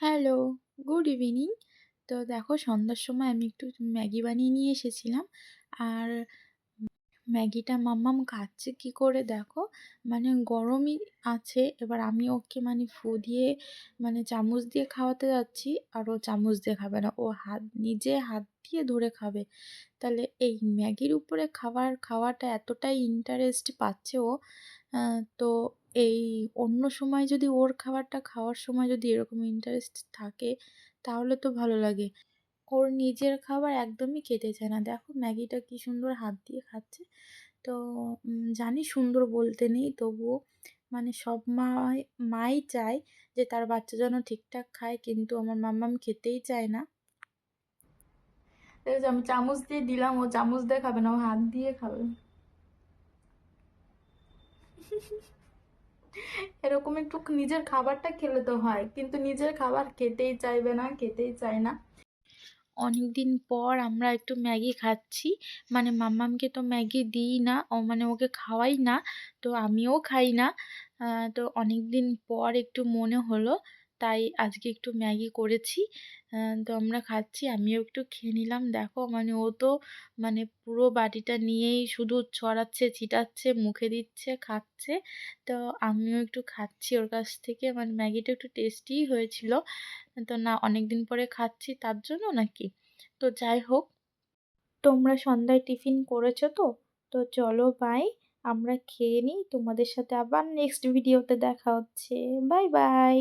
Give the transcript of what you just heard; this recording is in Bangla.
Hello, good evening. তো দেখো সন্ধ্যার সময় আমি একটু ম্যাগি বানিয়ে নিয়ে এসেছিলাম। আর ম্যাগিটা মাম্মাম খাচ্ছে কি করে দেখো, মানে গরমই আছে। এবার আমি ওকে মানে ফু দিয়ে মানে চামচ দিয়ে খাওয়াতে যাচ্ছি, আর ও চামচ দিয়ে খাবে না, ও নিজে হাত দিয়ে ধরে খাবে। তাহলে এই ম্যাগির উপরে খাওয়াটা এতটাই ইন্টারেস্ট পাচ্ছে ও। তো এই অন্য সময় যদি ওর খাবারটা খাওয়ার সময় যদি এরকম ইন্টারেস্ট থাকে তাহলে তো ভালো লাগে। ওর নিজের খাবার একদমই খেতে চায় না। দেখো ম্যাগিটা কি সুন্দর হাত দিয়ে খাচ্ছে। তো জানি সুন্দর বলতে নেই, তবুও মানে সব মাই চায় যে তার বাচ্চা যেন ঠিকঠাক খায়, কিন্তু আমার মাম্মাম খেতেই চায় না। দেখেছো, আমি চামচ দিয়ে দিলাম, ও চামচ দিয়ে খাবে না, ও হাত দিয়ে খাবে। এরকম একটু নিজের খাবারটা খেলে তো হয়, কিন্তু নিজের খাবার খেতেই চাইবে না, খেতেই চায় না। অনেকদিন পর আমরা একটু ম্যাগি খাচ্ছি। মানে মাম্মামকে তো ম্যাগি দিই না, মানে ওকে খাওয়াই না, তো আমিও খাই না। তো অনেকদিন পর একটু মনে হলো, তাই আজকে একটু ম্যাগি করেছি। তো আমরা খাচ্ছি, আমিও একটু খেয়ে নিলাম। দেখো মানে ও তো মানে পুরো বাটিটা নিয়েই শুধু ছড়াচ্ছে, ছিটাচ্ছে, মুখে দিচ্ছে, খাচ্ছে। তো আমিও একটু খাচ্ছি ওর কাছ থেকে। মানে ম্যাগিটা একটু টেস্টিই হয়েছিল। তো না, অনেকদিন পরে খাচ্ছি তার জন্য নাকি। তো যাই হোক, তোমরা সন্ধ্যায় টিফিন করেছো তো? তো চলো বাই, আমরা খেয়ে নিই, তোমাদের সাথে আবার নেক্সট ভিডিওতে দেখা হচ্ছে। Bye bye.